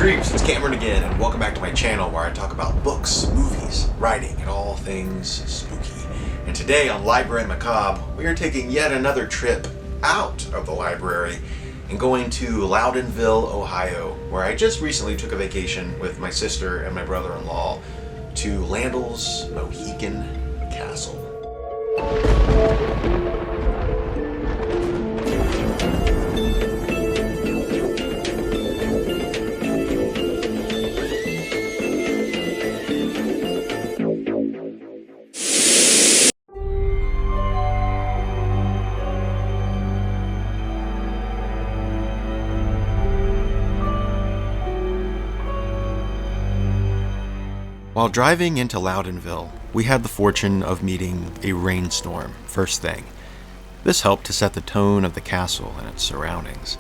Dreams, it's Cameron again, and welcome back to my channel where I talk about books, movies, writing, and all things spooky. And today on Library Macabre, we are taking yet another trip out of the library and going to Loudonville, Ohio, where I just recently took a vacation with my sister and my brother-in-law to Landoll's Mohican Castle. While driving into Loudonville, we had the fortune of meeting a rainstorm first thing. This helped to set the tone of the castle and its surroundings.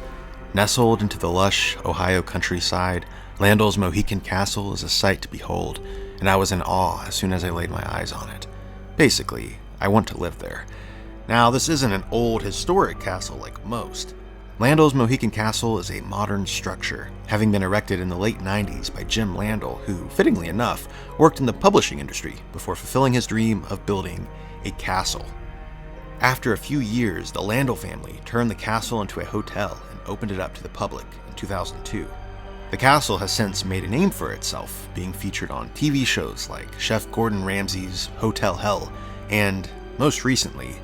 Nestled into the lush Ohio countryside, Landoll's Mohican Castle is a sight to behold, and I was in awe as soon as I laid my eyes on it. Basically, I want to live there. Now, this isn't an old historic castle like most. Landoll's Mohican Castle is a modern structure, having been erected in the late 90s by Jim Landoll, who, fittingly enough, worked in the publishing industry before fulfilling his dream of building a castle. After a few years, the Landoll family turned the castle into a hotel and opened it up to the public in 2002. The castle has since made a name for itself, being featured on TV shows like Chef Gordon Ramsay's Hotel Hell and, most recently,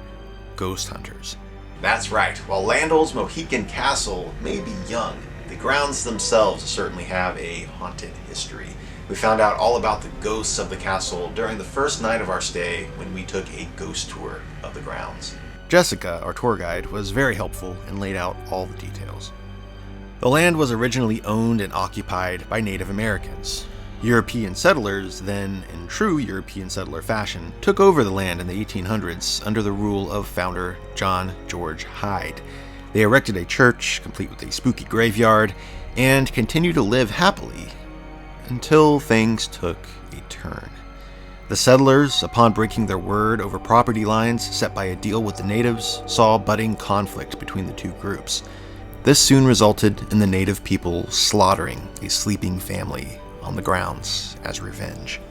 Ghost Hunters. That's right, while Landoll's Mohican Castle may be young, the grounds themselves certainly have a haunted history. We found out all about the ghosts of the castle during the first night of our stay when we took a ghost tour of the grounds. Jessica, our tour guide, was very helpful and laid out all the details. The land was originally owned and occupied by Native Americans. European settlers, then in true European settler fashion, took over the land in the 1800s under the rule of founder John George Hyde. They erected a church, complete with a spooky graveyard, and continued to live happily until things took a turn. The settlers, upon breaking their word over property lines set by a deal with the natives, saw budding conflict between the two groups. This soon resulted in the native people slaughtering a sleeping family on the grounds as revenge.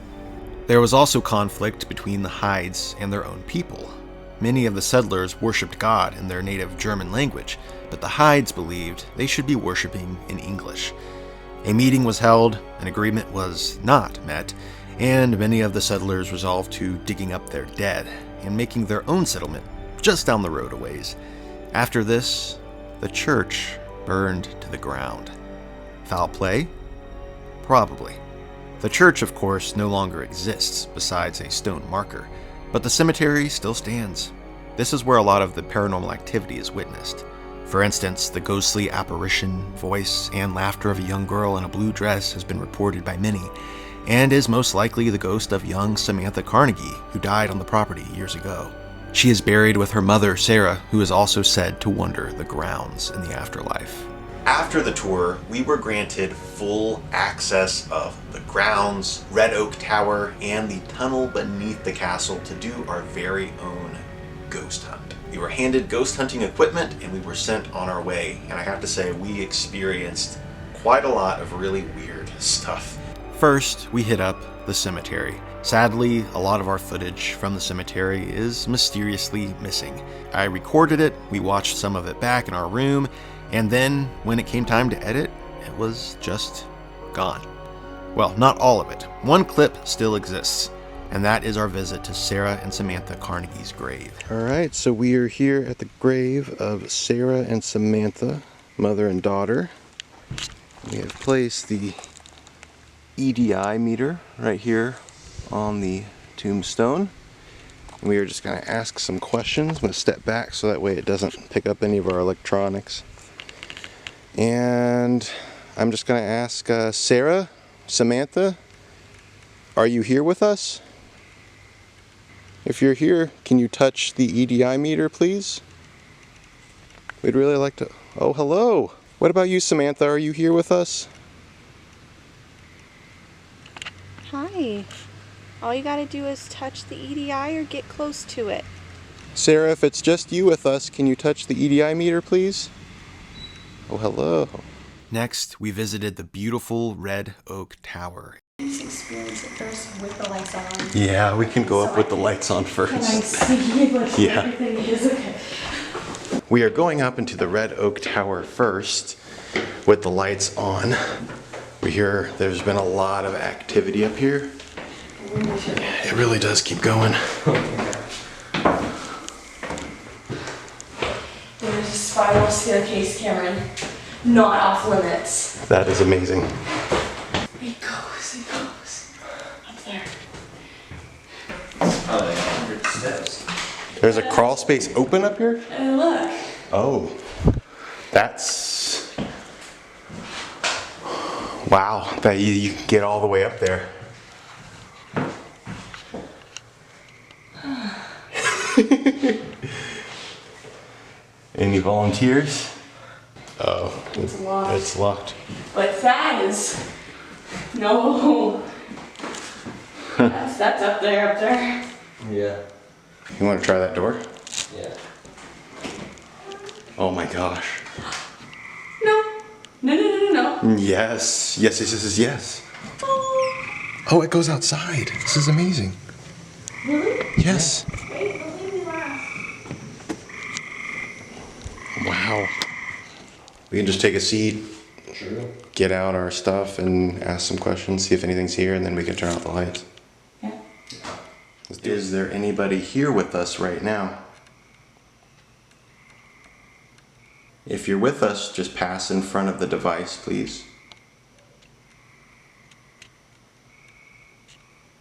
There was also conflict between the Hydes and their own people. Many of the settlers worshipped God in their native German language, but the Hydes believed they should be worshiping in English. A meeting was held, an agreement was not met, and many of the settlers resolved to digging up their dead and making their own settlement just down the road a ways. After this, the church burned to the ground. Foul play? Probably. The church, of course, no longer exists besides a stone marker, but the cemetery still stands. This is where a lot of the paranormal activity is witnessed. For instance, the ghostly apparition, voice, and laughter of a young girl in a blue dress has been reported by many, and is most likely the ghost of young Samantha Carnegie, who died on the property years ago. She is buried with her mother, Sarah, who is also said to wander the grounds in the afterlife. After the tour, we were granted full access of the grounds, Red Oak Tower, and the tunnel beneath the castle to do our very own ghost hunt. We were handed ghost hunting equipment and we were sent on our way, and I have to say we experienced quite a lot of really weird stuff. First, we hit up the cemetery. Sadly, a lot of our footage from the cemetery is mysteriously missing. I recorded it, we watched some of it back in our room, and then, when it came time to edit, it was just gone. Well, not all of it. One clip still exists, and that is our visit to Sarah and Samantha Carnegie's grave. Alright, so we are here at the grave of Sarah and Samantha, mother and daughter. We have placed the EDI meter right here on the tombstone. And we are just going to ask some questions. I'm going to step back so that way it doesn't pick up any of our electronics. And I'm just going to ask Sarah, Samantha, are you here with us? If you're here, can you touch the EDI meter, please? We'd really like to... Oh, hello! What about you, Samantha? Are you here with us? Hi. All you gotta do is touch the EDI or get close to it. Sarah, if it's just you with us, can you touch the EDI meter, please? Oh, hello. Next, we visited the beautiful Red Oak Tower. Let's experience it first with the lights on. Yeah, we can go So up with I the can- lights on first. Can I see like Yeah. everything is okay? We are going up into the Red Oak Tower first with the lights on. We hear there's been a lot of activity up here. It really does keep going. There's a spiral staircase, Cameron. Not off limits. That is amazing. It goes up there. Oh, like 100 steps. There's a crawl space open up here? And look. Oh, that's... Wow, that you can get all the way up there. Any volunteers? Oh, It's locked. it's locked. But that is no. that's up there. Yeah. You want to try that door? Yeah. Oh my gosh. No. Yes, yes. Oh, it goes outside. This is amazing. Really? Yes. Wait, don't leave me laugh. Wow. We can just take a seat, True. get out our stuff, and ask some questions, see if anything's here, and then we can turn out the lights. Yeah. Is there anybody here with us right now? If you're with us, just pass in front of the device, please.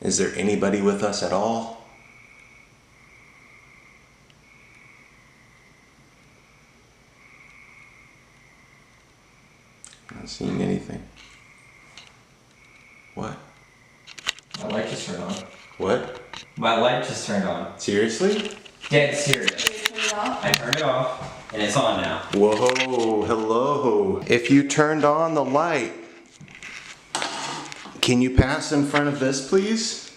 Is there anybody with us at all? Not seeing anything. What? My light just turned on. What? My light just turned on. Seriously? Dead serious. Turn it off. I turned it off, and it's on now. Whoa, hello. If you turned on the light, can you pass in front of this, please?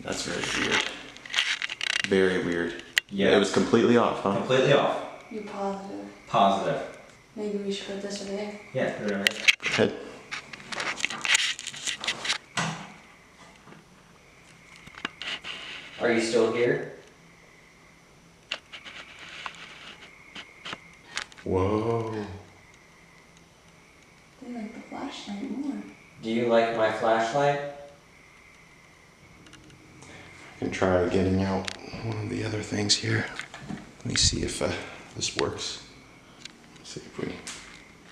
That's very weird. Very weird. Yeah. It was completely off, huh? Completely off. You positive? Positive. Maybe we should put this over there. Yeah, put it right there. Go ahead. Are you still here? Whoa. They like the flashlight more. Do you like my flashlight? I can try getting out one of the other things here. Let me see if this works. Let's see if we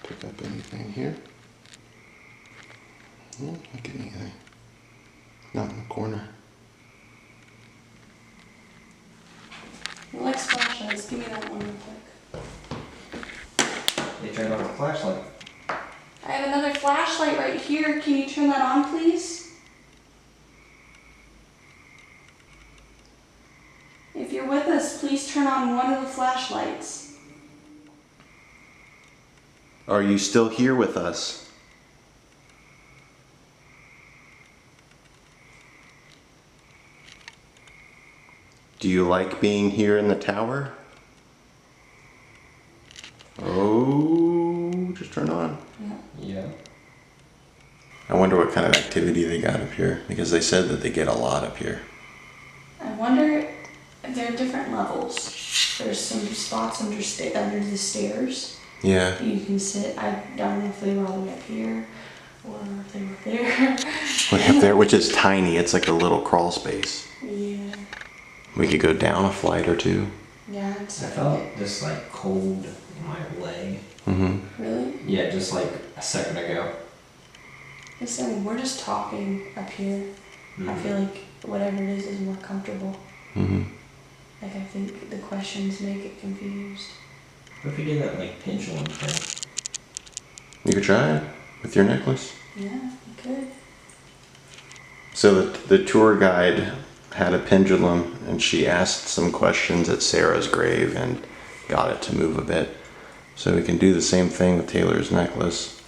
pick up anything here. Oh, not getting anything. Not in the corner. Who likes flashlights? Give me that one real quick. They turned on the flashlight. I have another flashlight right here. Can you turn that on, please? If you're with us, please turn on one of the flashlights. Are you still here with us? Do you like being here in the tower? Oh, just turn on. Yeah. I wonder what kind of activity they got up here, because they said that they get a lot up here. I wonder if there are different levels. There's some spots under the stairs. Yeah. You can sit. I don't know if they were all the way up here or if they were there. Way up there, which is tiny. It's like a little crawl space. Yeah. We could go down a flight or two. Yeah. I It's felt this like cold in my leg. Mm-hmm. Really? Yeah, just like a second ago. Listen, we're just talking up here. I feel like whatever it is more comfortable. Mm-hmm. Like I think the questions make it confused. What if you did that like pendulum thing? You could try it with your necklace. Yeah, you could. So the tour guide had a pendulum, and she asked some questions at Sarah's grave and got it to move a bit. So we can do the same thing with Taylor's necklace.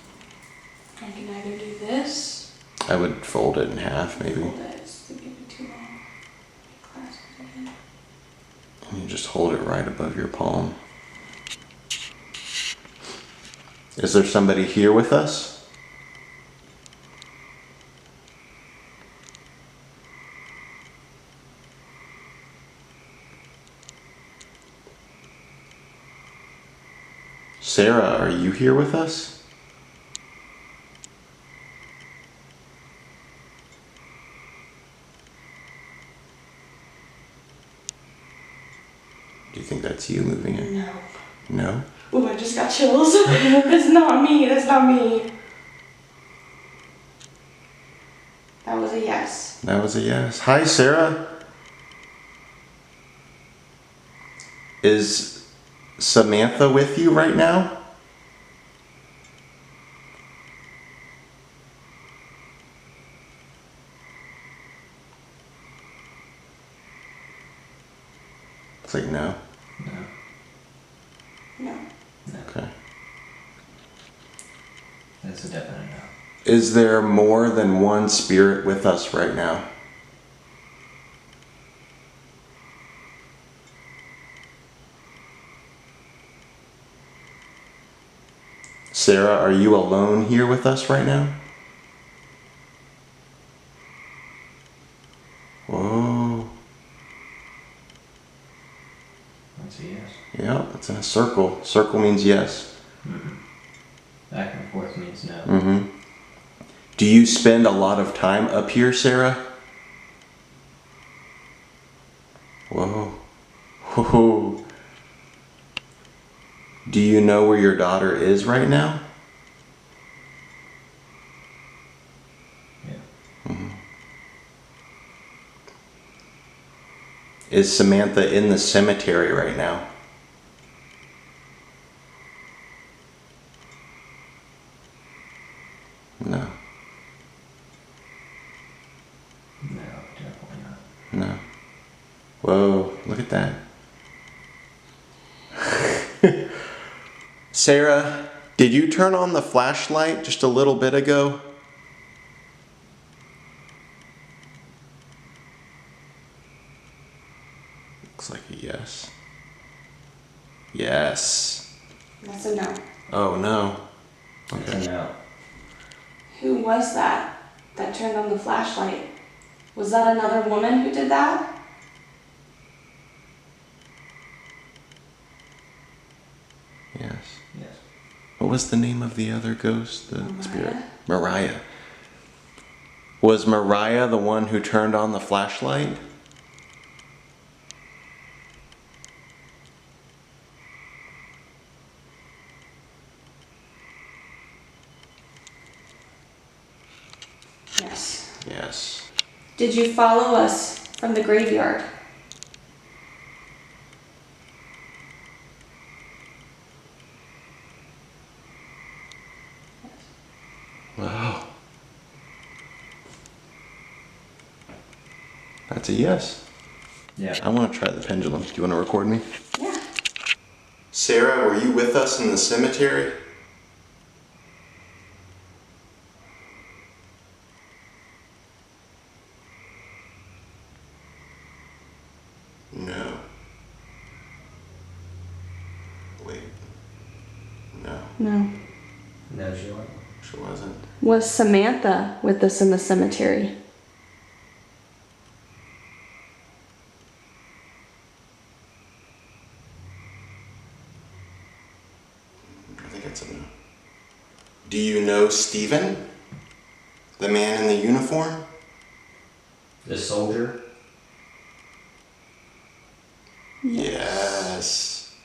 I can either do this. I would fold it in half, maybe. Hold it. It's gonna be too long. Clasp it again. And you just hold it right above your palm. Is there somebody here with us? Sarah, are you here with us? Do you think that's you moving it? No. No? Ooh, I just got chills. That's not me. That's not me. That was a yes. That was a yes. Hi, Sarah. Is Samantha with you right now? It's like no. No. No. No. Okay. That's a definite no. Is there more than one spirit with us right now? Sarah, are you alone here with us right now? Whoa. That's a yes. Yeah, it's in a circle. Circle means yes. Mm-hmm. Back and forth means no. Mm-hmm. Do you spend a lot of time up here, Sarah? Whoa. Whoa. Do you know where your daughter is right now? Yeah. Mm-hmm. Is Samantha in the cemetery right now? No. No, definitely not. No. Whoa, look at that. Sarah, did you turn on the flashlight just a little bit ago? Looks like a yes. Yes. That's a no. Oh no. That's Okay. a no. Who was that turned on the flashlight? Was that another woman who did that? Yes. Yes. What was the name of the other ghost? The Mariah? spirit? Mariah. Was Mariah the one who turned on the flashlight? Yes. Yes. Did you follow us from the graveyard? Wow. That's a yes. Yeah. I want to try the pendulum. Do you want to record me? Yeah. Sarah, were you with us in the cemetery? No. Wait. No, No. No, she wasn't. she wasn't. Was Samantha with us in the cemetery? I think it's a no. Do you know Stephen? The man in the uniform? The soldier? Yes.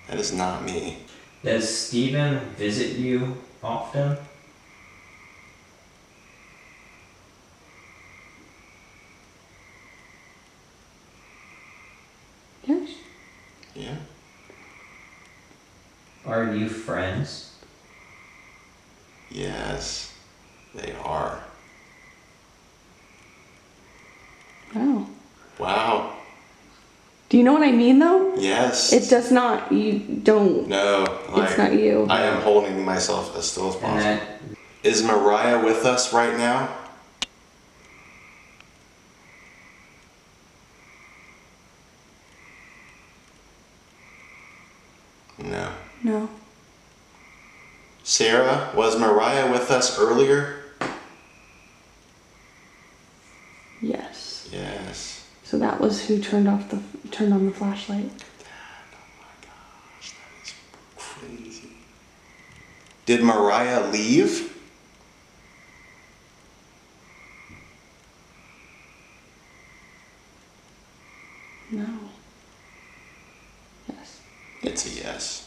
That is not me. Does Stephen visit you often? Yes. Yeah? Are you friends? Yes, they are. Wow. Wow. Do you know what I mean though? Yes. It does not. You don't. No, It's not you. I am holding myself as still as And possible. that Is Mariah with us right now? No. No. Sarah, was Mariah with us earlier? Yes. Yes. So that was who turned on the flashlight. Oh my gosh, that is crazy. Did Mariah leave? No. Yes. It's a yes.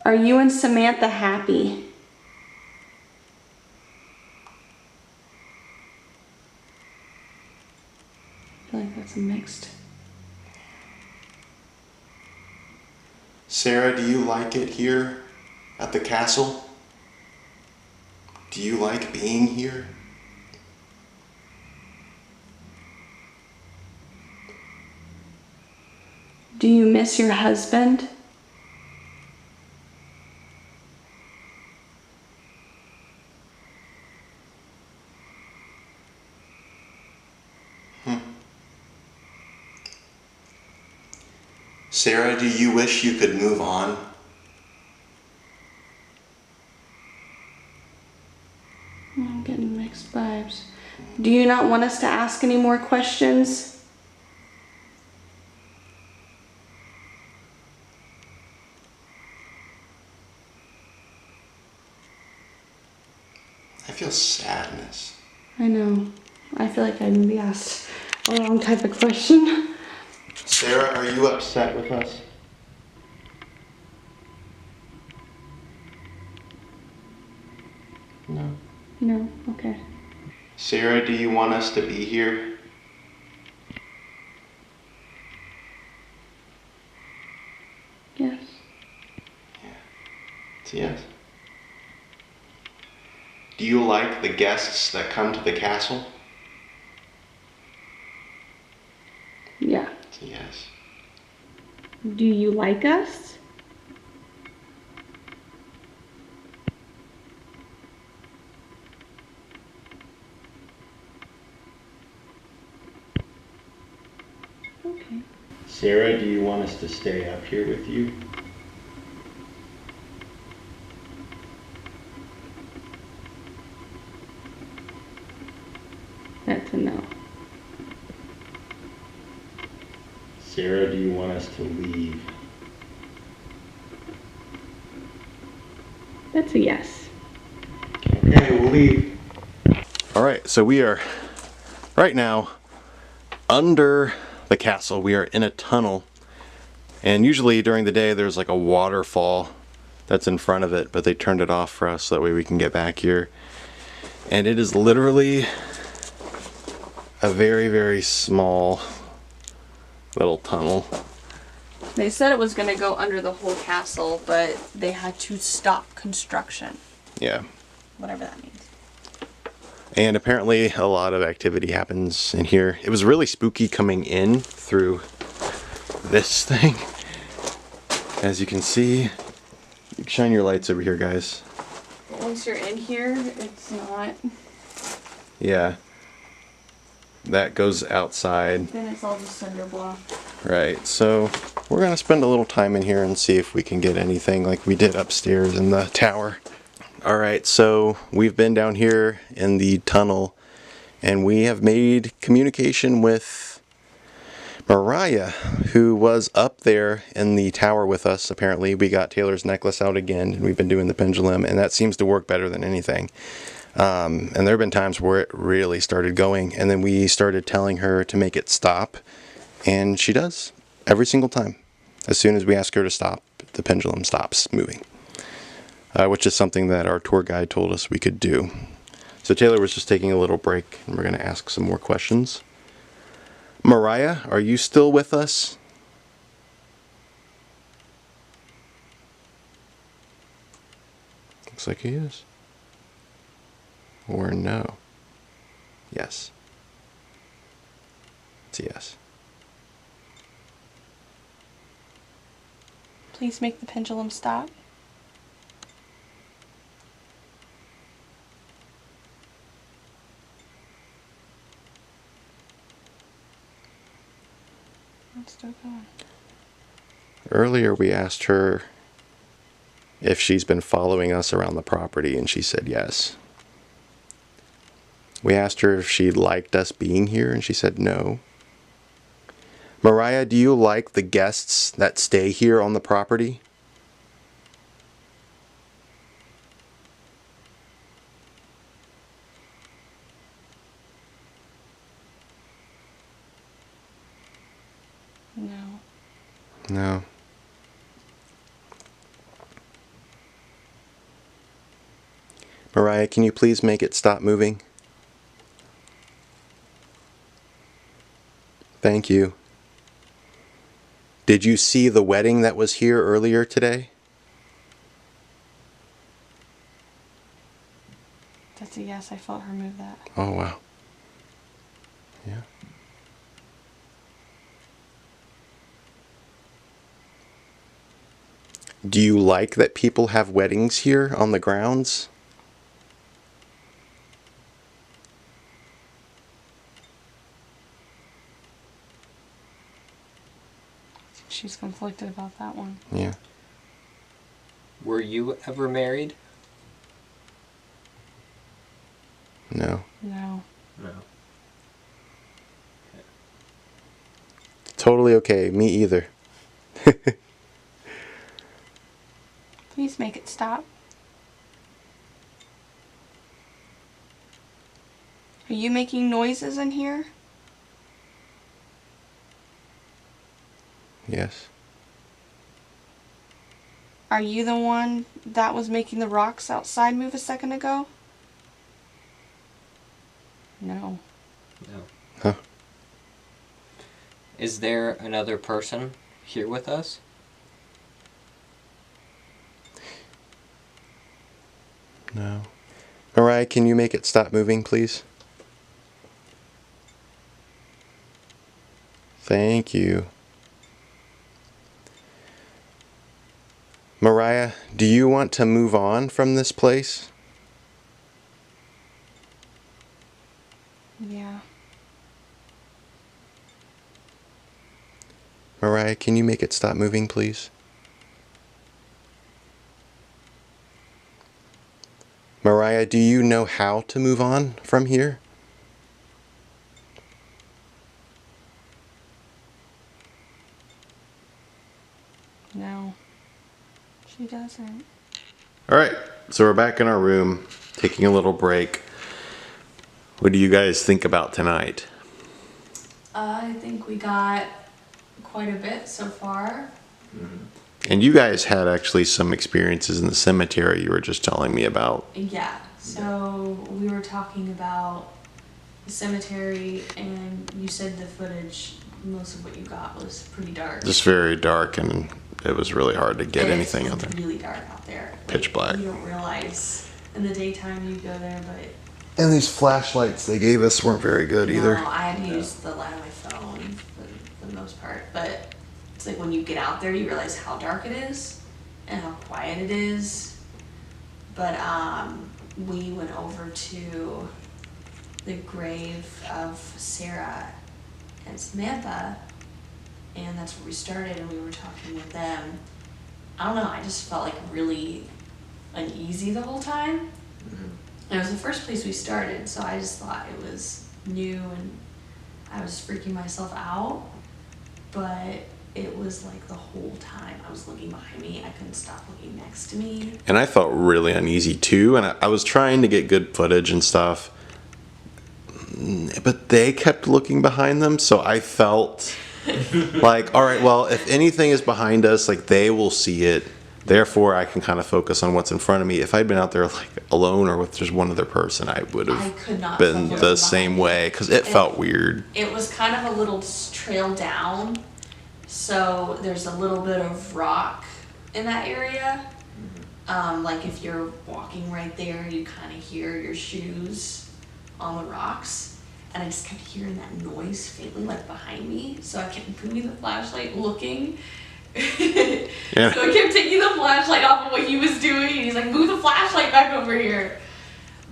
Are you and Samantha happy? I feel like that's a mixed. Sarah, do you like it here at the castle? Do you like being here? Do you miss your husband? Sarah, do you wish you could move on? I'm getting mixed vibes. Do you not want us to ask any more questions? I feel sadness. I know. I feel like I maybe asked a wrong type of question. Sarah, are you upset with us? No. No? Okay. Sarah, do you want us to be here? Yes. It's a yes. Do you like the guests that come to the castle? Yeah. It's a yes. Do you like us? Okay. Sarah, do you want us to stay up here with you? That's a no. Sarah, do you want us to leave? That's a yes. Okay, we'll leave. All right, so we are right now under the castle. We are in a tunnel, and usually during the day there's like a waterfall that's in front of it, but they turned it off for us so that way we can get back here. And it is literally a very, very small little tunnel. They said it was going to go under the whole castle, but they had to stop construction. Yeah. Whatever that means. And apparently a lot of activity happens in here. It was really spooky coming in through this thing. As you can see, you can shine your lights over here, guys. Once you're in here, it's not. Yeah. That goes outside. Then it's all just cinder block. Right, so we're gonna spend a little time in here and see if we can get anything like we did upstairs in the tower. Alright, so we've been down here in the tunnel and we have made communication with Mariah, who was up there in the tower with us. Apparently we got Taylor's necklace out again and we've been doing the pendulum, and that seems to work better than anything. And there have been times where it really started going, and then we started telling her to make it stop, and she does every single time. As soon as we ask her to stop, the pendulum stops moving, which is something that our tour guide told us we could do. So Taylor was just taking a little break, and we're going to ask some more questions. Mariah, are you still with us? Looks like he is. Or no. Yes. It's a yes. Please make the pendulum stop. It's still going. Earlier we asked her if she's been following us around the property, and she said yes. We asked her if she liked us being here, and she said no. Mariah, do you like the guests that stay here on the property? No. No. Mariah, can you please make it stop moving? Thank you. Did you see the wedding that was here earlier today? That's a yes. I felt her move that. Oh, wow. Yeah. Do you like that people have weddings here on the grounds? She's conflicted about that one. Yeah. Were you ever married? No. No. No. Totally okay. Me either. Please make it stop. Are you making noises in here? Yes. Are you the one that was making the rocks outside move a second ago? No. No. Huh. Is there another person here with us? No. Mariah, can you make it stop moving, please? Thank you. Mariah, do you want to move on from this place? Yeah. Mariah, can you make it stop moving, please? Mariah, do you know how to move on from here? No. She doesn't. All right, so we're back in our room, taking a little break. What do you guys think about tonight? I think we got quite a bit so far. And you guys had actually some experiences in the cemetery you were just telling me about. Yeah, so we were talking about the cemetery, and you said the footage, most of what you got was pretty dark. Just very dark, and it was really hard to get anything out there. It's really dark out there. Pitch black. You don't realize in the daytime you go there, but And these flashlights they gave us weren't very good either. no, I had to use the light on my phone for the most part. But it's like when you get out there, you realize how dark it is and how quiet it is. But we went over to the grave of Sarah and Samantha, and that's where we started, and we were talking with them. I don't know, I just felt like really uneasy the whole time. And it was the first place we started, so I just thought it was new, and I was freaking myself out. But it was like the whole time I was looking behind me, I couldn't stop looking next to me. And I felt really uneasy too, and I was trying to get good footage and stuff. But they kept looking behind them, so I felt like, all right, well, if anything is behind us, like they will see it. Therefore, I can kind of focus on what's in front of me. If I'd been out there like alone or with just one other person, I would I could not have been focus the on same behind way me. because it felt weird. It was kind of a little trail down, so there's a little bit of rock in that area. Like if you're walking right there, you kind of hear your shoes on the rocks. And I just kept hearing that noise faintly, like behind me. So I kept moving the flashlight, looking. Yeah. So I kept taking the flashlight off of what he was doing. And he's like, move the flashlight back over here.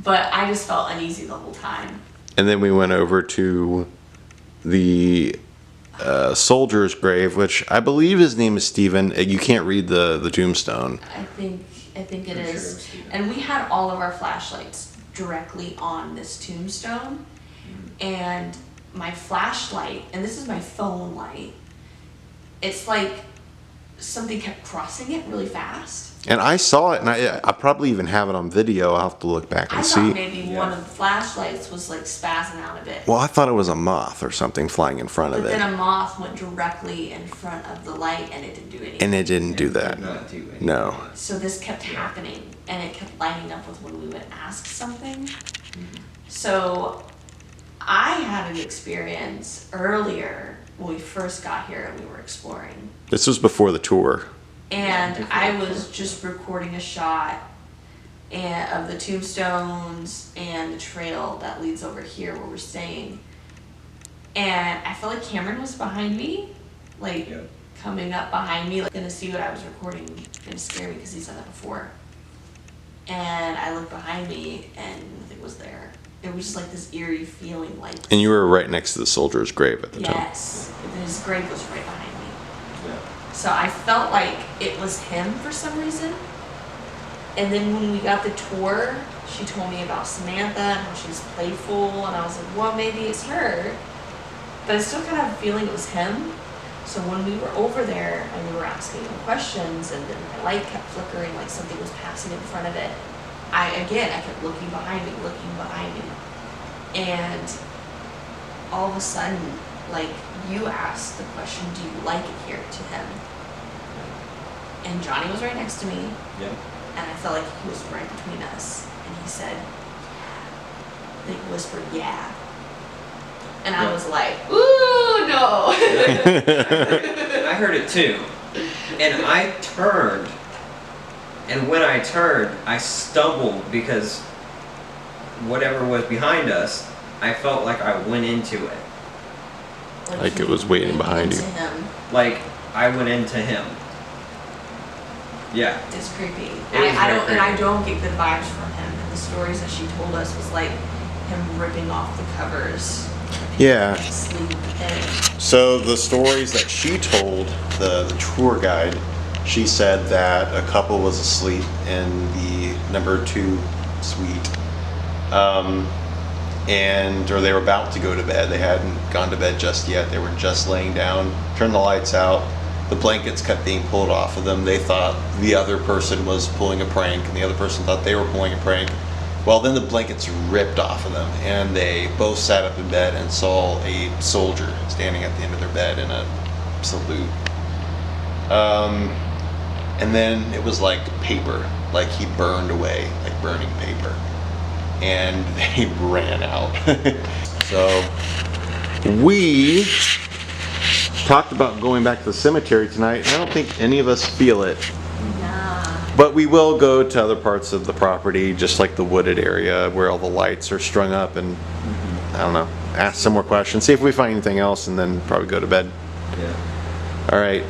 But I just felt uneasy the whole time. And then we went over to the soldier's grave, which I believe his name is Stephen. You can't read the tombstone. I think it Pretty sure it is. was Steven. And we had all of our flashlights directly on this tombstone. And my flashlight, and this is my phone light, it's like something kept crossing it really fast. And I saw it, and I probably even have it on video. I'll have to look back I and thought see. maybe one of the flashlights was like spazzing out a bit. Well, I thought it was a moth or something flying in front But of it. then a moth went directly in front of the light and it didn't do anything. And it didn't do Did that. not do anything. No. So this kept happening and it kept lining up with when we would ask something. So I had an experience earlier when we first got here and we were exploring. This was before the tour. And I was just recording a shot of the tombstones and the trail that leads over here where we're staying. And I felt like Cameron was behind me, like Yeah. coming up behind me, like gonna see what I was recording, gonna scare me because he's done that before. And I looked behind me and nothing was there. It was just like this eerie feeling, like And you were right next to the soldier's grave at the time. yes, his grave was right behind me. Yeah. So I felt like it was him for some reason. And then when we got the tour, she told me about Samantha and how she's playful, and I was like, well, maybe it's her. But I still kind of had a feeling it was him. So when we were over there and we were asking him questions, and then the light kept flickering like something was passing in front of it, I kept looking behind me, and all of a sudden, like, you asked the question, do you like it here, to him. And Johnny was right next to me, Yeah. and I felt like he was right between us. And he said, like, whispered, yeah. And I Yeah. was like, ooh, no. I heard it too. And I turned. And when I turned, I stumbled because whatever was behind us, I felt like I went into it. Like it was waiting he behind went you. into him. Like I went into him. Yeah. It's creepy. It was I very don't, and I creepy. don't get good vibes from him. And the stories that she told us was like him ripping off the covers. Yeah. Sleep in. So the stories that she told the tour guide, she said that a couple was asleep in the number 2 suite, or they were about to go to bed. They hadn't gone to bed just yet. They were just laying down, turned the lights out. The blankets kept being pulled off of them. They thought the other person was pulling a prank, and the other person thought they were pulling a prank. Well, then the blankets ripped off of them, and they both sat up in bed and saw a soldier standing at the end of their bed in a salute. And then it was like paper, like he burned away, like burning paper. And they ran out. So we talked about going back to the cemetery tonight, and I don't think any of us feel it. Nah. But we will go to other parts of the property, just like the wooded area where all the lights are strung up, and I don't know, ask some more questions, see if we find anything else, and then probably go to bed. Yeah. All right.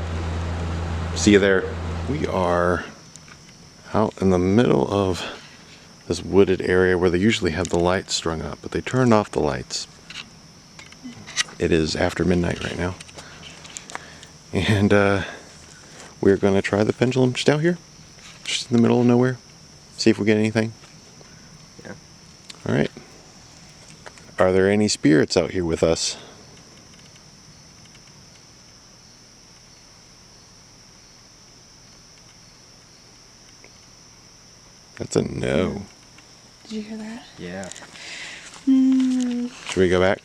See you there. We are out in the middle of this wooded area where they usually have the lights strung up, but they turned off the lights. It is after midnight right now. And we're going to try the pendulum just out here, just in the middle of nowhere. See if we get anything. Yeah. All right. Are there any spirits out here with us? That's a no. Did you hear that? Yeah. Should we go back?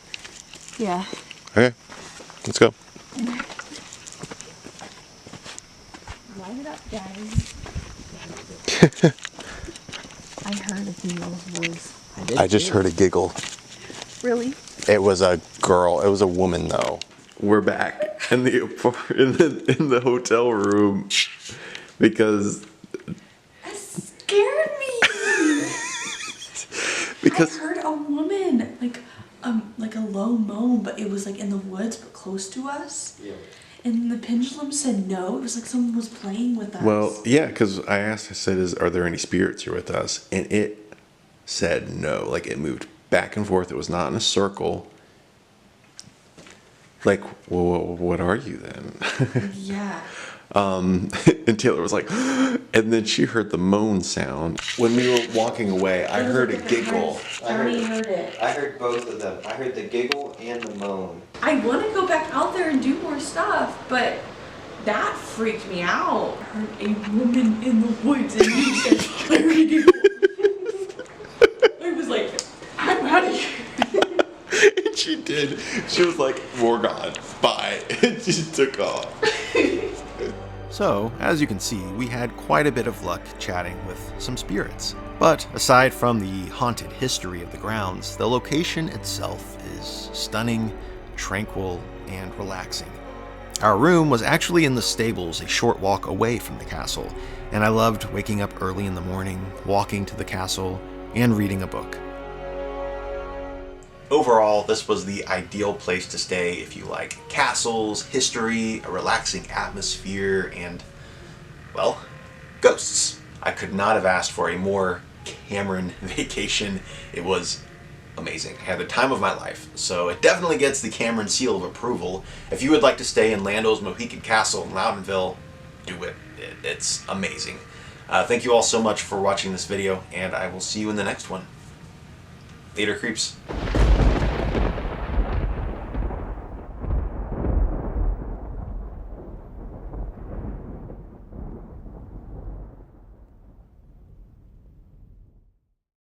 Yeah. Okay. Let's go. Light it up, guys. I heard a female's voice. I just heard a giggle. Really? It was a girl. It was a woman, though. We're back in the hotel room because That scared me. I heard a woman, like a low moan, but it was like in the woods, but close to us. Yeah. And the pendulum said no. It was like someone was playing with us. well, yeah, because I said, are there any spirits here with us? And it said no. Like it moved back and forth. It was not in a circle. like, well, what are you then? Yeah. And Taylor was like, and then she heard the moan sound. When we were walking away, I heard a giggle. Johnny heard it. I heard both of them. I heard the giggle and the moan. I want to go back out there and do more stuff, but that freaked me out. I heard a woman in the woods and you said, I heard a giggle. I was like, I'm out of here. And she did. She was like, we're gone. Bye. And she just took off. So, as you can see, we had quite a bit of luck chatting with some spirits. But aside from the haunted history of the grounds, the location itself is stunning, tranquil, and relaxing. Our room was actually in the stables a short walk away from the castle, and I loved waking up early in the morning, walking to the castle, and reading a book. Overall, this was the ideal place to stay if you like castles, history, a relaxing atmosphere, and, well, ghosts. I could not have asked for a more Cameron vacation. It was amazing. I had the time of my life, so it definitely gets the Cameron seal of approval. If you would like to stay in Landoll's Mohican Castle in Loudonville, do it. It's amazing. Thank you all so much for watching this video, and I will see you in the next one. Later, creeps.